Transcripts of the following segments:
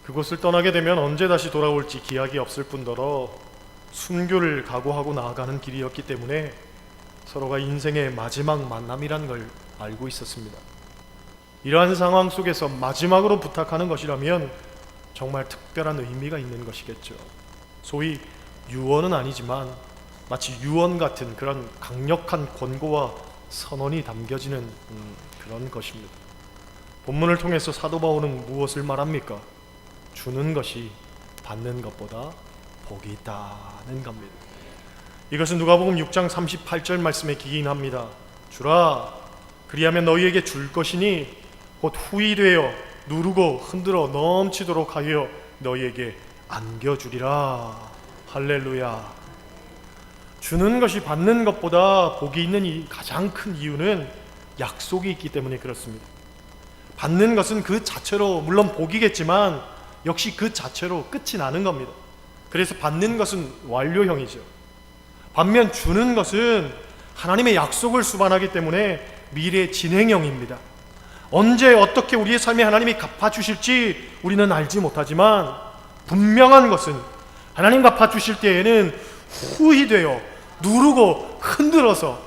그곳을 떠나게 되면 언제 다시 돌아올지 기약이 없을 뿐더러 순교를 각오하고 나아가는 길이었기 때문에 서로가 인생의 마지막 만남이란 걸 알고 있었습니다. 이러한 상황 속에서 마지막으로 부탁하는 것이라면 정말 특별한 의미가 있는 것이겠죠. 소위 유언은 아니지만 마치 유언 같은 그런 강력한 권고와 선언이 담겨지는 그런 것입니다. 본문을 통해서 사도 바울은 무엇을 말합니까? 주는 것이 받는 것보다 복이 있다는 겁니다. 이것은 누가복음 6장 38절 말씀에 기인합니다. 주라, 그리하면 너희에게 줄 것이니 곧 후히 되어 누르고 흔들어 넘치도록 하여 너희에게 안겨주리라. 할렐루야. 주는 것이 받는 것보다 복이 있는 이 가장 큰 이유는 약속이 있기 때문에 그렇습니다. 받는 것은 그 자체로 물론 복이겠지만 역시 그 자체로 끝이 나는 겁니다. 그래서 받는 것은 완료형이죠. 반면 주는 것은 하나님의 약속을 수반하기 때문에 미래 진행형입니다. 언제 어떻게 우리의 삶에 하나님이 갚아주실지 우리는 알지 못하지만 분명한 것은 하나님 갚아주실 때에는 후히 되어 누르고 흔들어서,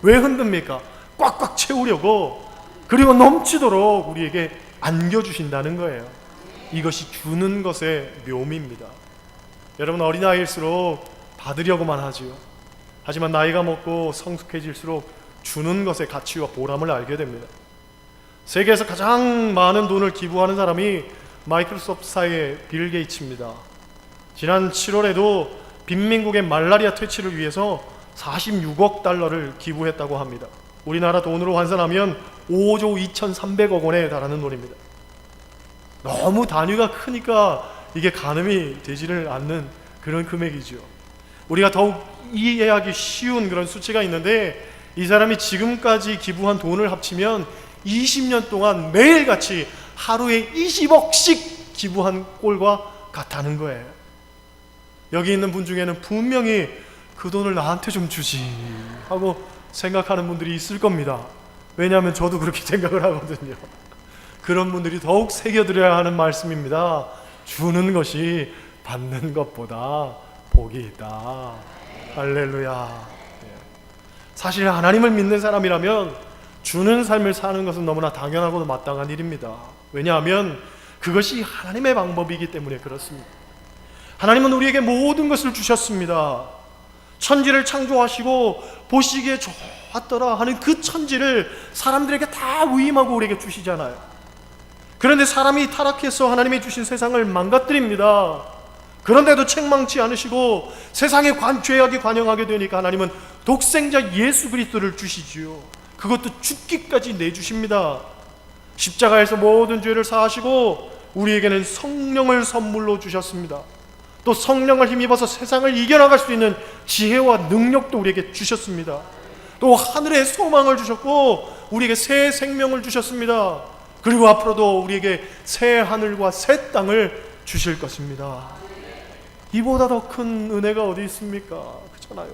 왜 흔듭니까? 꽉꽉 채우려고, 그리고 넘치도록 우리에게 안겨주신다는 거예요. 이것이 주는 것의 묘미입니다. 여러분, 어린아이일수록 받으려고만 하지요. 하지만 나이가 먹고 성숙해질수록 주는 것의 가치와 보람을 알게 됩니다. 세계에서 가장 많은 돈을 기부하는 사람이 마이크로소프트사의 빌 게이츠입니다. 지난 7월에도 빈민국의 말라리아 퇴치를 위해서 46억 달러를 기부했다고 합니다. 우리나라 돈으로 환산하면 5조 2,300억 원에 달하는 돈입니다. 너무 단위가 크니까 이게 가늠이 되지를 않는 그런 금액이죠. 우리가 더욱 이해하기 쉬운 그런 수치가 있는데, 이 사람이 지금까지 기부한 돈을 합치면 20년 동안 매일같이 하루에 20억씩 기부한 꼴과 같다는 거예요. 여기 있는 분 중에는 분명히 그 돈을 나한테 좀 주지 하고 생각하는 분들이 있을 겁니다. 왜냐하면 저도 그렇게 생각을 하거든요. 그런 분들이 더욱 새겨들어야 하는 말씀입니다. 주는 것이 받는 것보다 복이 있다. 할렐루야. 사실 하나님을 믿는 사람이라면 주는 삶을 사는 것은 너무나 당연하고도 마땅한 일입니다. 왜냐하면 그것이 하나님의 방법이기 때문에 그렇습니다. 하나님은 우리에게 모든 것을 주셨습니다. 천지를 창조하시고 보시기에 좋았더라 하는 그 천지를 사람들에게 다 위임하고 우리에게 주시잖아요. 그런데 사람이 타락해서 하나님이 주신 세상을 망가뜨립니다. 그런데도 책망치 않으시고 세상의 죄악이 관영하게 되니까 하나님은 독생자 예수 그리스도를 주시지요. 그것도 죽기까지 내주십니다. 십자가에서 모든 죄를 사하시고 우리에게는 성령을 선물로 주셨습니다. 또 성령을 힘입어서 세상을 이겨나갈 수 있는 지혜와 능력도 우리에게 주셨습니다. 또 하늘의 소망을 주셨고 우리에게 새 생명을 주셨습니다. 그리고 앞으로도 우리에게 새 하늘과 새 땅을 주실 것입니다. 이보다 더 큰 은혜가 어디 있습니까? 그렇잖아요.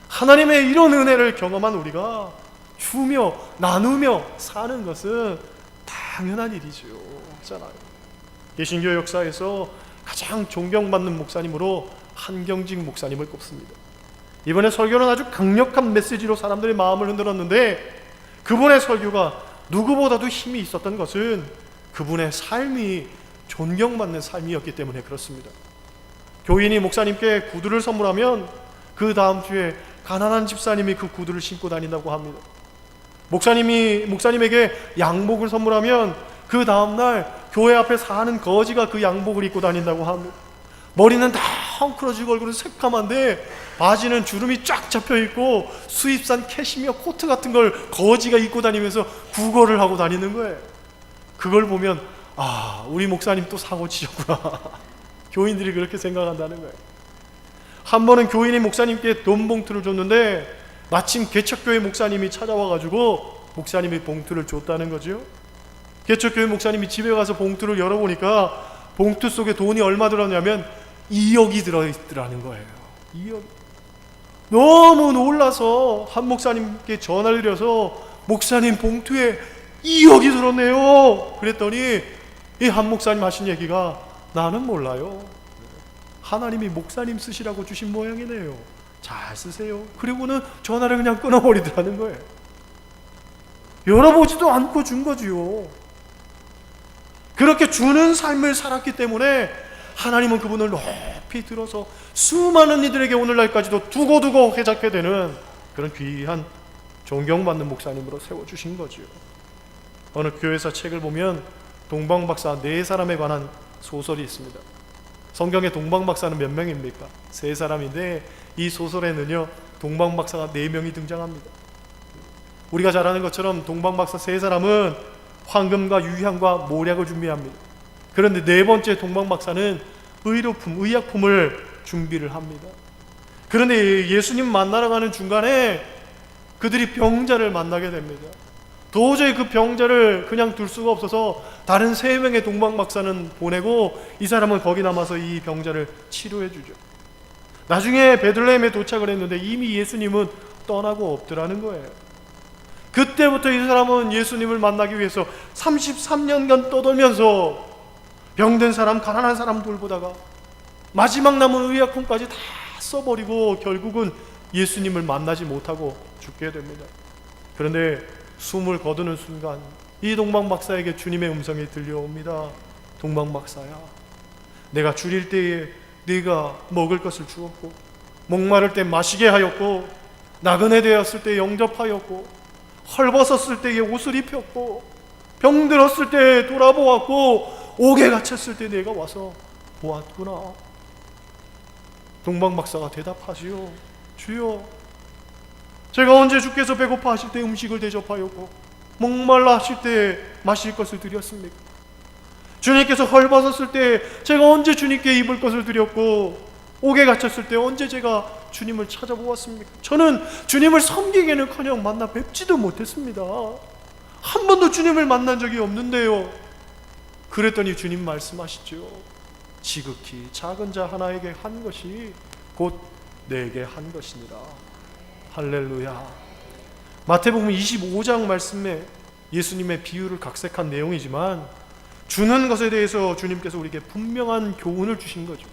하나님의 이런 은혜를 경험한 우리가 주며 나누며 사는 것은 당연한 일이죠. 그렇잖아요. 개신교 역사에서 가장 존경받는 목사님으로 한경직 목사님을 꼽습니다. 이번에 설교는 아주 강력한 메시지로 사람들의 마음을 흔들었는데, 그분의 설교가 누구보다도 힘이 있었던 것은 그분의 삶이 존경받는 삶이었기 때문에 그렇습니다. 교인이 목사님께 구두를 선물하면 그 다음 주에 가난한 집사님이 그 구두를 신고 다닌다고 합니다. 목사님에게 양복을 선물하면 그 다음날 교회 앞에 사는 거지가 그 양복을 입고 다닌다고 합니다. 머리는 다 헝클어지고 얼굴은 새까만데 바지는 주름이 쫙 잡혀있고 수입산 캐시미어 코트 같은 걸 거지가 입고 다니면서 구걸을 하고 다니는 거예요. 그걸 보면 우리 목사님 또 사고 치셨구나. 교인들이 그렇게 생각한다는 거예요. 한 번은 교인이 목사님께 돈 봉투를 줬는데 마침 개척교회 목사님이 찾아와가지고 목사님이 봉투를 줬다는 거죠. 개척교회 목사님이 집에 가서 봉투를 열어보니까 봉투 속에 돈이 얼마 들었냐면 2억이 들어있더라는 거예요. 2억. 너무 놀라서 한 목사님께 전화를 드려서 목사님 봉투에 2억이 들었네요. 그랬더니 이 한 목사님 하신 얘기가 나는 몰라요. 하나님이 목사님 쓰시라고 주신 모양이네요. 잘 쓰세요. 그리고는 전화를 그냥 끊어버리더라는 거예요. 열어보지도 않고 준 거지요. 그렇게 주는 삶을 살았기 때문에 하나님은 그분을 높이 들어서 수많은 이들에게 오늘날까지도 두고두고 회잡게 되는 그런 귀한 존경받는 목사님으로 세워주신 거지요. 어느 교회사 책을 보면 동방박사 4사람에 관한 소설이 있습니다. 성경에 동방박사는 몇 명입니까? 3사람인데 이 소설에는요 동방박사가 4명이 등장합니다. 우리가 잘 아는 것처럼 동방박사 3사람은 황금과 유향과 모략을 준비합니다. 그런데 4번째 동방박사는 의약품을 준비를 합니다. 그런데 예수님 만나러 가는 중간에 그들이 병자를 만나게 됩니다. 도저히 그 병자를 그냥 둘 수가 없어서 다른 3명의 동방박사는 보내고 이 사람은 거기 남아서 이 병자를 치료해 주죠. 나중에 베들레헴에 도착을 했는데 이미 예수님은 떠나고 없더라는 거예요. 그때부터 이 사람은 예수님을 만나기 위해서 33년간 떠돌면서 병든 사람, 가난한 사람 돌보다가 마지막 남은 의약품까지 다 써버리고 결국은 예수님을 만나지 못하고 죽게 됩니다. 그런데 숨을 거두는 순간 이 동방박사에게 주님의 음성이 들려옵니다. 동방박사야, 내가 줄일 때에 네가 먹을 것을 주었고, 목마를 때 마시게 하였고, 나그네 되었을 때 영접하였고, 헐벗었을 때에 옷을 입혔고, 병들었을 때 돌아보았고, 옥에 갇혔을 때 내가 와서 보았구나. 동방박사가 대답하지요. 주여, 제가 언제 주께서 배고파 하실 때 음식을 대접하였고 목말라 하실 때 마실 것을 드렸습니까? 주님께서 헐벗었을 때 제가 언제 주님께 입을 것을 드렸고 옥에 갇혔을 때 언제 제가 주님을 찾아보았습니까? 저는 주님을 섬기기는커녕 만나 뵙지도 못했습니다. 한 번도 주님을 만난 적이 없는데요. 그랬더니 주님 말씀하시죠. 지극히 작은 자 하나에게 한 것이 곧 내게 한 것이니라. 할렐루야. 마태복음 25장 말씀에 예수님의 비유를 각색한 내용이지만 주는 것에 대해서 주님께서 우리에게 분명한 교훈을 주신 거죠.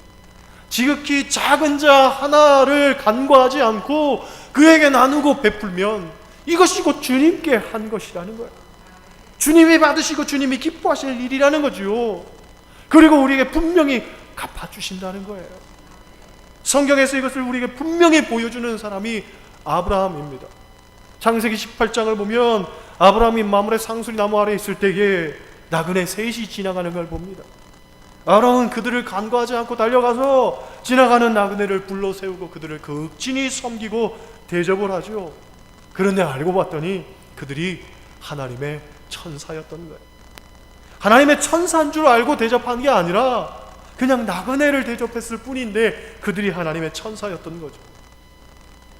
지극히 작은 자 하나를 간과하지 않고 그에게 나누고 베풀면 이것이 곧 주님께 한 것이라는 거예요. 주님이 받으시고 주님이 기뻐하실 일이라는 거죠. 그리고 우리에게 분명히 갚아주신다는 거예요. 성경에서 이것을 우리에게 분명히 보여주는 사람이 아브라함입니다. 창세기 18장을 보면 아브라함이 마므레 상수리 나무 아래에 있을 때에 나그네 셋이 지나가는 걸 봅니다. 아브라함은 그들을 간과하지 않고 달려가서 지나가는 나그네를 불러 세우고 그들을 극진히 섬기고 대접을 하죠. 그런데 알고 봤더니 그들이 하나님의 천사였던 거예요. 하나님의 천사인 줄 알고 대접한 게 아니라 그냥 나그네를 대접했을 뿐인데 그들이 하나님의 천사였던 거죠.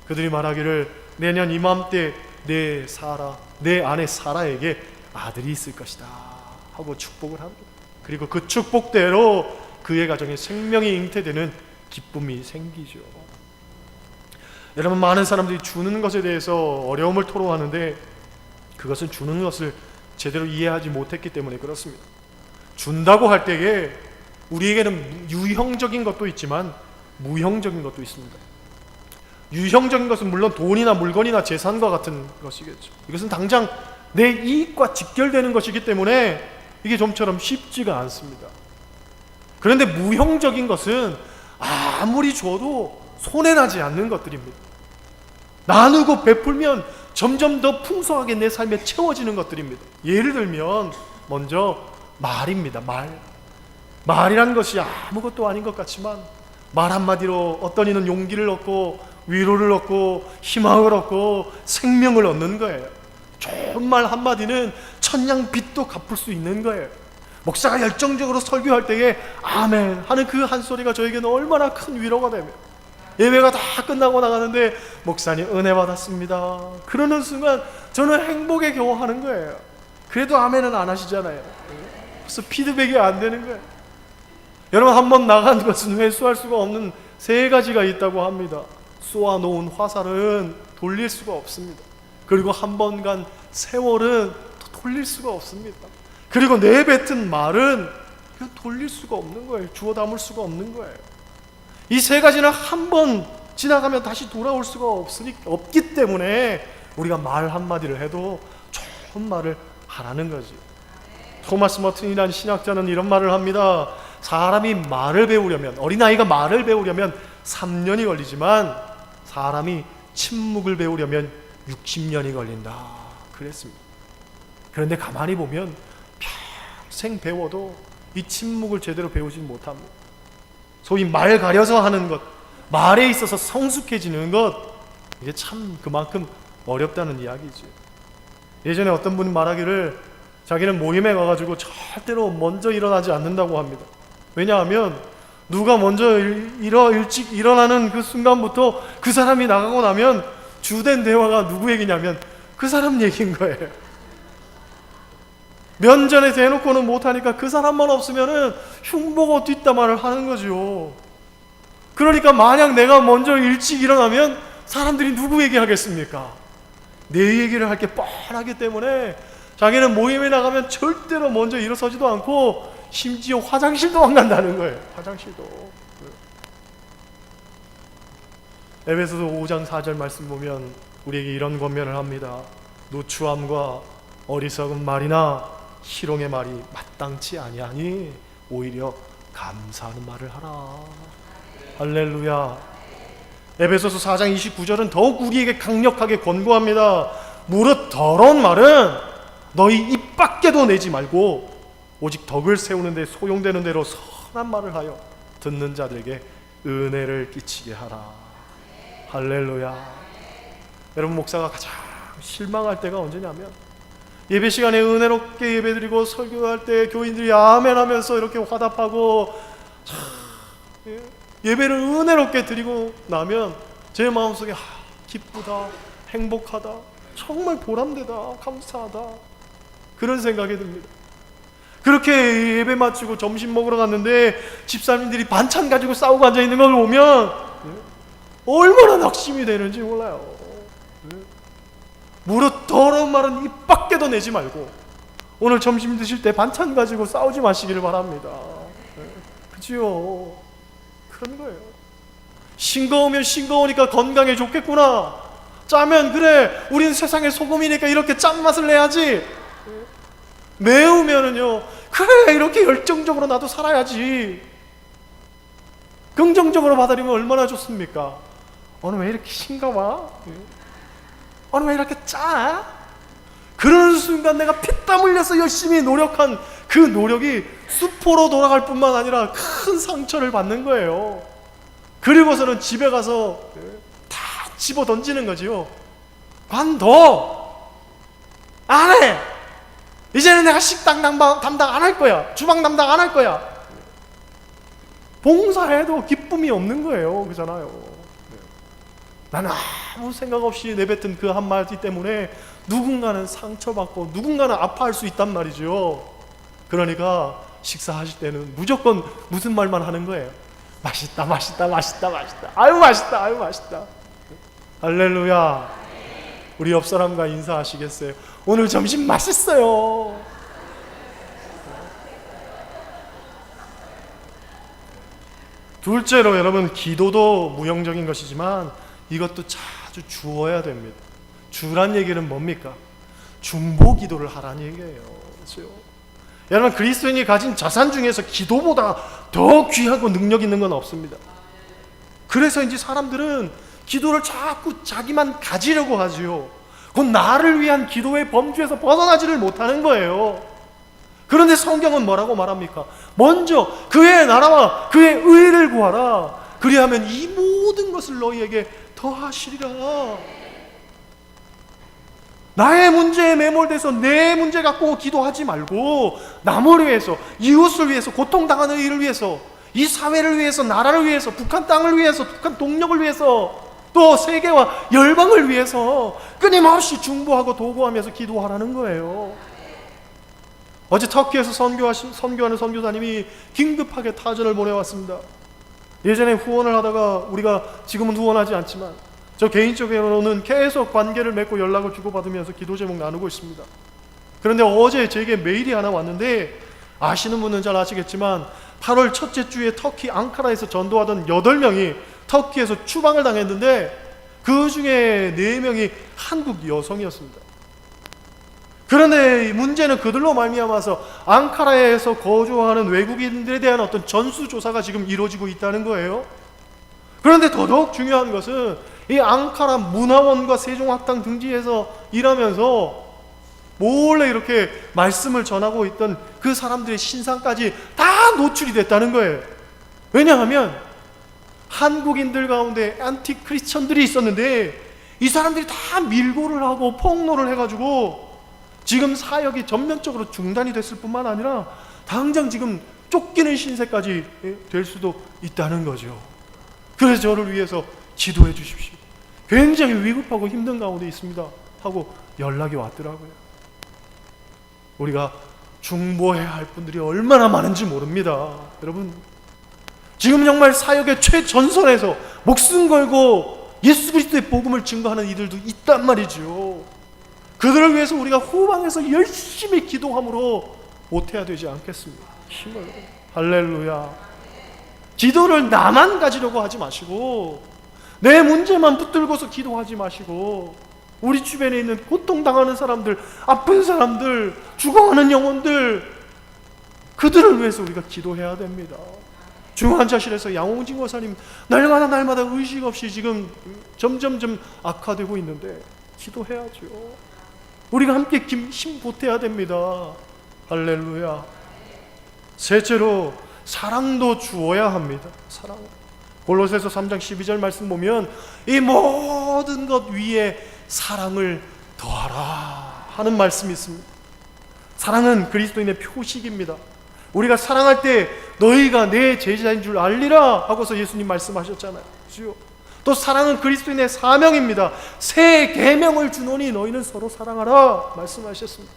그들이 말하기를 내년 이맘때 내 아내 사라에게 아들이 있을 것이다 하고 축복을 합니다. 그리고 그 축복대로 그의 가정에 생명이 잉태되는 기쁨이 생기죠. 여러분, 많은 사람들이 주는 것에 대해서 어려움을 토로하는데 그것은 주는 것을 제대로 이해하지 못했기 때문에 그렇습니다. 준다고 할 때에 우리에게는 유형적인 것도 있지만 무형적인 것도 있습니다. 유형적인 것은 물론 돈이나 물건이나 재산과 같은 것이겠죠. 이것은 당장 내 이익과 직결되는 것이기 때문에 이게 좀처럼 쉽지가 않습니다. 그런데 무형적인 것은 아무리 줘도 손해나지 않는 것들입니다. 나누고 베풀면 점점 더 풍성하게 내 삶에 채워지는 것들입니다. 예를 들면 먼저 말입니다. 말이란 것이 아무것도 아닌 것 같지만 말 한마디로 어떤 이는 용기를 얻고 위로를 얻고 희망을 얻고 생명을 얻는 거예요. 좋은 말 한마디는 천냥 빚도 갚을 수 있는 거예요. 목사가 열정적으로 설교할 때에 아멘 하는 그 한 소리가 저에게는 얼마나 큰 위로가 되며 예배가 다 끝나고 나가는데 목사님 은혜 받았습니다 그러는 순간 저는 행복에 겨워하는 거예요. 그래도 아멘은 안 하시잖아요. 그래서 피드백이 안 되는 거예요. 여러분, 한번 나간 것은 회수할 수가 없는 3가지가 있다고 합니다. 쏘아놓은 화살은 돌릴 수가 없습니다. 그리고 한 번 간 세월은 또 돌릴 수가 없습니다. 그리고 내뱉은 말은 돌릴 수가 없는 거예요. 주워 담을 수가 없는 거예요. 이 세 가지는 한 번 지나가면 다시 돌아올 수가 없기 때문에 우리가 말 한마디를 해도 좋은 말을 하라는 거지. 토마스 머튼이라는 신학자는 이런 말을 합니다. 사람이 말을 배우려면, 어린아이가 말을 배우려면 3년이 걸리지만 사람이 침묵을 배우려면 60년이 걸린다 그랬습니다. 그런데 가만히 보면 평생 배워도 이 침묵을 제대로 배우지 못합니다. 소위 말 가려서 하는 것, 말에 있어서 성숙해지는 것, 이게 참 그만큼 어렵다는 이야기죠. 예전에 어떤 분이 말하기를 자기는 모임에 가가지고 절대로 먼저 일어나지 않는다고 합니다. 왜냐하면 누가 먼저 일찍 일어나는 그 순간부터 그 사람이 나가고 나면 주된 대화가 누구 얘기냐면 그 사람 얘기인 거예요. 면전에 대놓고는 못하니까 그 사람만 없으면은 흉보고 뒷담화를 하는 거죠. 그러니까 만약 내가 먼저 일찍 일어나면 사람들이 누구 얘기하겠습니까? 내 얘기를 할 게 뻔하기 때문에 자기는 모임에 나가면 절대로 먼저 일어서지도 않고 심지어 화장실도 안 간다는 거예요. 화장실도. 에베소서 5장 4절 말씀 보면 우리에게 이런 권면을 합니다. 누추함과 어리석은 말이나 희롱의 말이 마땅치 아니하니 오히려 감사하는 말을 하라. 할렐루야. 에베소서 4장 29절은 더욱 우리에게 강력하게 권고합니다. 무릇 더러운 말은 너희 입 밖에도 내지 말고 오직 덕을 세우는 데 소용되는 대로 선한 말을 하여 듣는 자들에게 은혜를 끼치게 하라. 할렐루야. 여러분, 목사가 가장 실망할 때가 언제냐면 예배 시간에 은혜롭게 예배드리고 설교할 때 교인들이 아멘 하면서 이렇게 화답하고 예배를 은혜롭게 드리고 나면 제 마음속에 기쁘다, 행복하다, 정말 보람되다, 감사하다, 그런 생각이 듭니다. 그렇게 예배 마치고 점심 먹으러 갔는데 집사님들이 반찬 가지고 싸우고 앉아있는 걸 보면 얼마나 낙심이 되는지 몰라요. 무릇 더러운 말은 입 밖에도 내지 말고 오늘 점심 드실 때 반찬 가지고 싸우지 마시기를 바랍니다. 그치요? 그런 거예요. 싱거우면 싱거우니까 건강에 좋겠구나. 짜면 그래, 우린 세상의 소금이니까 이렇게 짠맛을 내야지. 매우면은요, 그래, 이렇게 열정적으로 나도 살아야지. 긍정적으로 받아들이면 얼마나 좋습니까? 오늘 왜 이렇게 싱거워? 오늘 왜 이렇게 짜? 그러는 순간 내가 피땀 흘려서 열심히 노력한 그 노력이 수포로 돌아갈 뿐만 아니라 큰 상처를 받는 거예요. 그리고서는 집에 가서 다 집어 던지는 거지요. 관둬! 안 해! 이제는 내가 식당 담당 안 할 거야. 주방 담당 안 할 거야. 봉사해도 기쁨이 없는 거예요. 그잖아요. 나는 아무 생각 없이 내뱉은 그 한마디 때문에 누군가는 상처받고 누군가는 아파할 수 있단 말이죠. 그러니까 식사하실 때는 무조건 무슨 말만 하는 거예요. 맛있다, 맛있다, 맛있다, 맛있다. 아유 맛있다, 아유 맛있다. 할렐루야. 우리 옆 사람과 인사하시겠어요? 오늘 점심 맛있어요. 둘째로 여러분, 기도도 무용적인 것이지만 이것도 자주 주어야 됩니다. 주란 얘기는 뭡니까? 중보 기도를 하라는 얘기예요. 그렇죠? 여러분, 그리스도인이 가진 자산 중에서 기도보다 더 귀하고 능력 있는 건 없습니다. 그래서인지 사람들은 기도를 자꾸 자기만 가지려고 하지요. 곧 나를 위한 기도의 범주에서 벗어나지를 못하는 거예요. 그런데 성경은 뭐라고 말합니까? 먼저 그의 나라와 그의 의를 구하라. 그리하면 이 모든 것을 너희에게 더하시리라. 나의 문제에 매몰돼서 내 문제 갖고 기도하지 말고 남을 위해서, 이웃을 위해서, 고통당하는 이를 위해서, 이 사회를 위해서, 나라를 위해서, 북한 땅을 위해서, 북한 동력을 위해서, 또 세계와 열방을 위해서 끊임없이 중보하고 도구하면서 기도하라는 거예요. 어제 터키에서 선교하는 선교사님이 긴급하게 타전을 보내왔습니다. 예전에 후원을 하다가 우리가 지금은 후원하지 않지만 저 개인적으로는 계속 관계를 맺고 연락을 주고받으면서 기도 제목 나누고 있습니다. 그런데 어제 제게 메일이 하나 왔는데, 아시는 분은 잘 아시겠지만 8월 첫째 주에 터키 앙카라에서 전도하던 8명이 터키에서 추방을 당했는데 그 중에 4명이 한국 여성이었습니다. 그런데 문제는 그들로 말미암아서 앙카라에서 거주하는 외국인들에 대한 어떤 전수조사가 지금 이루어지고 있다는 거예요. 그런데 더더욱 중요한 것은 이 앙카라 문화원과 세종학당 등지에서 일하면서 몰래 이렇게 말씀을 전하고 있던 그 사람들의 신상까지 다 노출이 됐다는 거예요. 왜냐하면 한국인들 가운데 안티 크리스천들이 있었는데 이 사람들이 다 밀고를 하고 폭로를 해가지고 지금 사역이 전면적으로 중단이 됐을 뿐만 아니라 당장 지금 쫓기는 신세까지 될 수도 있다는 거죠. 그래서 저를 위해서 기도해 주십시오. 굉장히 위급하고 힘든 가운데 있습니다 하고 연락이 왔더라고요. 우리가 중보해야 할 분들이 얼마나 많은지 모릅니다. 여러분, 지금 정말 사역의 최전선에서 목숨 걸고 예수 그리스도의 복음을 증거하는 이들도 있단 말이죠. 그들을 위해서 우리가 후방에서 열심히 기도함으로 보태야 되지 않겠습니까? 힘을. 할렐루야. 기도를 나만 가지려고 하지 마시고, 내 문제만 붙들고서 기도하지 마시고, 우리 주변에 있는 고통당하는 사람들, 아픈 사람들, 죽어가는 영혼들, 그들을 위해서 우리가 기도해야 됩니다. 중환자실에서 양홍진 권사님 날마다 의식 없이 지금 점점점 악화되고 있는데 기도해야죠. 우리가 함께 힘 보태야 됩니다. 할렐루야. 셋째로 사랑도 주어야 합니다. 사랑. 골로새서 3장 12절 말씀 보면 이 모든 것 위에 사랑을 더하라 하는 말씀이 있습니다. 사랑은 그리스도인의 표식입니다. 우리가 사랑할 때 너희가 내 제자인 줄 알리라 하고서 예수님 말씀하셨잖아요. 또 사랑은 그리스도인의 사명입니다. 새 계명을 주노니 너희는 서로 사랑하라 말씀하셨습니다.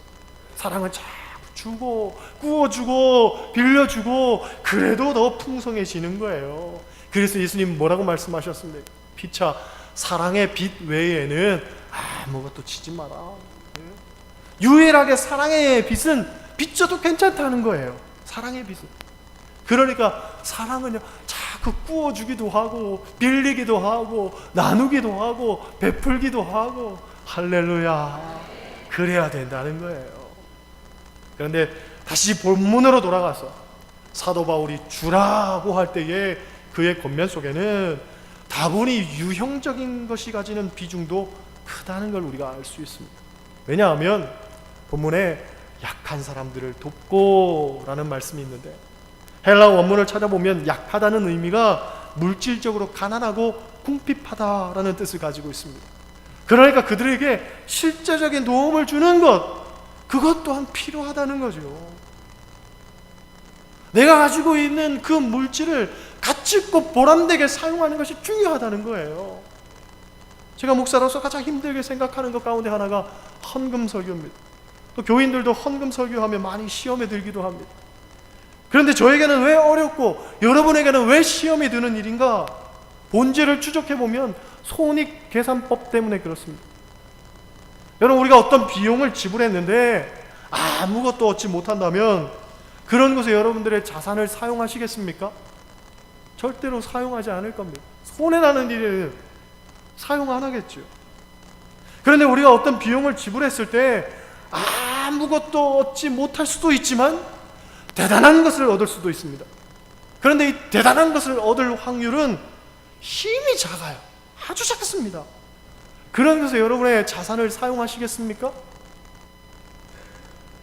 사랑은 자꾸 주고 구워주고 빌려주고 그래도 더 풍성해지는 거예요. 그래서 예수님 뭐라고 말씀하셨습니까? 피차 사랑의 빛 외에는 아무것도 치지 마라. 유일하게 사랑의 빛은 비춰도 괜찮다는 거예요. 사랑의 빛은. 그러니까 사랑은요 자꾸 구워주기도 하고 빌리기도 하고 나누기도 하고 베풀기도 하고 할렐루야 그래야 된다는 거예요. 그런데 다시 본문으로 돌아가서 사도 바울이 주라고 할 때에 그의 권면 속에는 다분히 유형적인 것이 가지는 비중도 크다는 걸 우리가 알 수 있습니다. 왜냐하면 본문에 약한 사람들을 돕고 라는 말씀이 있는데 헬라 원문을 찾아보면 약하다는 의미가 물질적으로 가난하고 궁핍하다라는 뜻을 가지고 있습니다. 그러니까 그들에게 실제적인 도움을 주는 것, 그것 또한 필요하다는 거죠. 내가 가지고 있는 그 물질을 가치 있고 보람되게 사용하는 것이 중요하다는 거예요. 제가 목사로서 가장 힘들게 생각하는 것 가운데 하나가 헌금 설교입니다. 또 교인들도 헌금 설교하면 많이 시험에 들기도 합니다. 그런데 저에게는 왜 어렵고 여러분에게는 왜 시험이 드는 일인가? 본질을 추적해보면 손익계산법 때문에 그렇습니다. 여러분, 우리가 어떤 비용을 지불했는데 아무것도 얻지 못한다면 그런 곳에 여러분들의 자산을 사용하시겠습니까? 절대로 사용하지 않을 겁니다. 손해나는 일에는 사용 안 하겠죠. 그런데 우리가 어떤 비용을 지불했을 때 아무것도 얻지 못할 수도 있지만 대단한 것을 얻을 수도 있습니다. 그런데 이 대단한 것을 얻을 확률은 힘이 작아요. 아주 작습니다. 그런 것에 여러분의 자산을 사용하시겠습니까?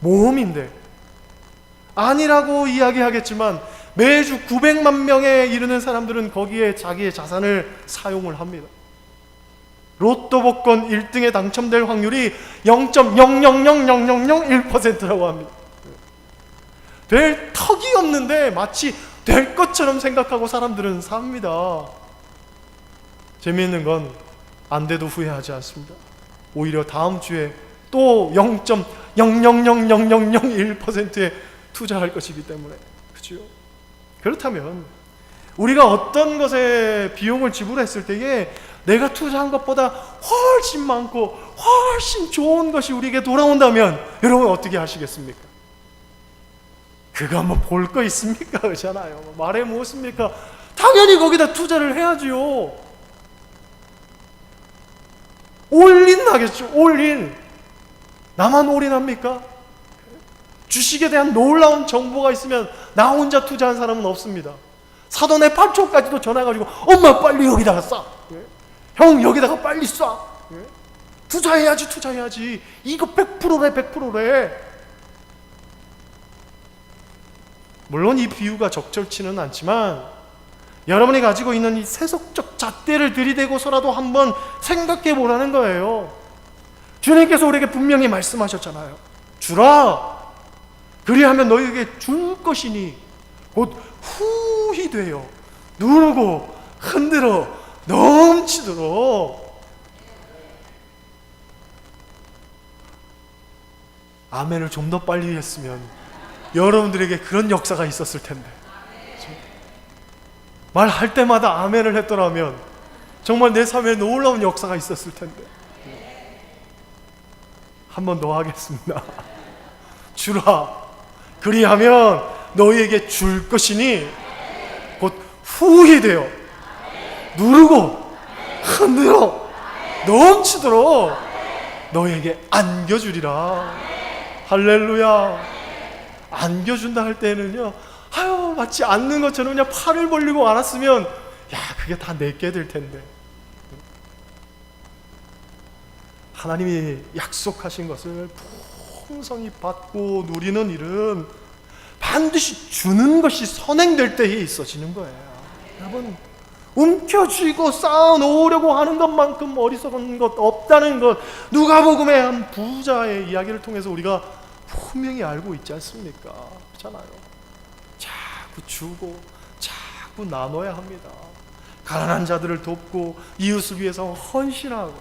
모험인데 아니라고 이야기하겠지만 매주 900만 명에 이르는 사람들은 거기에 자기의 자산을 사용을 합니다. 로또 복권 1등에 당첨될 확률이 0.000001%라고 합니다. 될 턱이 없는데 마치 될 것처럼 생각하고 사람들은 삽니다. 재미있는 건 안 돼도 후회하지 않습니다. 오히려 다음 주에 또 0.000001%에 투자할 것이기 때문에. 그렇죠? 그렇다면 우리가 어떤 것에 비용을 지불했을 때에 내가 투자한 것보다 훨씬 많고 훨씬 좋은 것이 우리에게 돌아온다면 여러분 어떻게 하시겠습니까? 그거 한번 볼 거 있습니까? 그렇잖아요. 말해 무엇입니까? 당연히 거기다 투자를 해야지요. 올인 하겠죠. 올인. 나만 올인합니까? 주식에 대한 놀라운 정보가 있으면 나 혼자 투자한 사람은 없습니다. 사돈의 8초까지도 전화해가지고 엄마 빨리 여기다가 쏴. 형 여기다가 빨리 쏴. 투자해야지. 이거 100%래 100%래. 물론 이 비유가 적절치는 않지만 여러분이 가지고 있는 이 세속적 잣대를 들이대고서라도 한번 생각해 보라는 거예요. 주님께서 우리에게 분명히 말씀하셨잖아요. 주라. 그리하면 너희에게 줄 것이니 곧 후히 되어 누르고 흔들어 넘치도록. 아멘을 좀 더 빨리 했으면 여러분들에게 그런 역사가 있었을 텐데, 말할 때마다 아멘을 했더라면 정말 내 삶에 놀라운 역사가 있었을 텐데. 한 번 더 하겠습니다. 주라. 그리하면 너희에게 줄 것이니 곧 후히 되어 누르고 흔들어 넘치도록 너희에게 안겨주리라. 할렐루야. 안겨준다 할 때는요, 아유 마치 안는 것처럼 그냥 팔을 벌리고 안았으면 야 그게 다 내게 될 텐데, 하나님이 약속하신 것을 풍성히 받고 누리는 일은 반드시 주는 것이 선행될 때에 있어지는 거예요. 여러분, 움켜쥐고 쌓아놓으려고 하는 것만큼 어리석은 것 없다는 것, 누가복음의 한 부자의 이야기를 통해서 우리가 분명히 알고 있지 않습니까? 그렇잖아요. 자꾸 주고 자꾸 나눠야 합니다. 가난한 자들을 돕고 이웃을 위해서 헌신하고,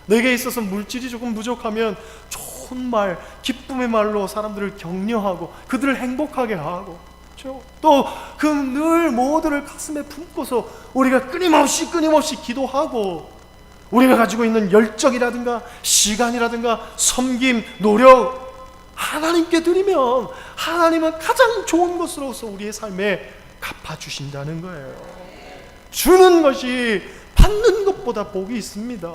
내게 있어서 물질이 조금 부족하면 좋은 말, 기쁨의 말로 사람들을 격려하고 그들을 행복하게 하고, 그렇죠? 또 그 늘 모두를 가슴에 품고서 우리가 끊임없이 기도하고, 우리가 가지고 있는 열정이라든가 시간이라든가 섬김, 노력 하나님께 드리면 하나님은 가장 좋은 것으로서 우리의 삶에 갚아주신다는 거예요. 주는 것이 받는 것보다 복이 있습니다.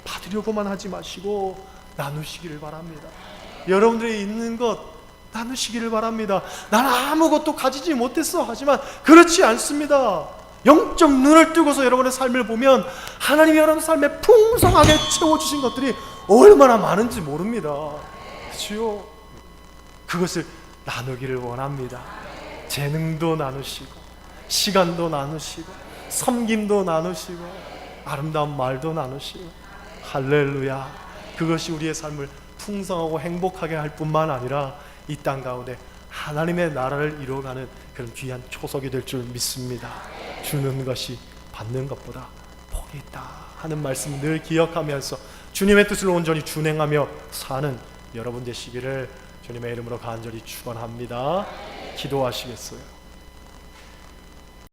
받으려고만 하지 마시고 나누시기를 바랍니다. 여러분들이 있는 것 나누시기를 바랍니다. 난 아무것도 가지지 못했어 하지만 그렇지 않습니다. 영적 눈을 뜨고서 여러분의 삶을 보면 하나님이 여러분 삶에 풍성하게 채워주신 것들이 얼마나 많은지 모릅니다. 그렇죠? 그것을 나누기를 원합니다. 재능도 나누시고 시간도 나누시고 섬김도 나누시고 아름다운 말도 나누시고, 할렐루야. 그것이 우리의 삶을 풍성하고 행복하게 할 뿐만 아니라 이 땅 가운데 하나님의 나라를 이루어가는 그런 귀한 초석이 될 줄 믿습니다. 주는 것이 받는 것보다 복이 있다 하는 말씀 늘 기억하면서 주님의 뜻을 온전히 준행하며 사는 여러분 되시기를 주님의 이름으로 간절히 축원합니다. 기도하시겠어요?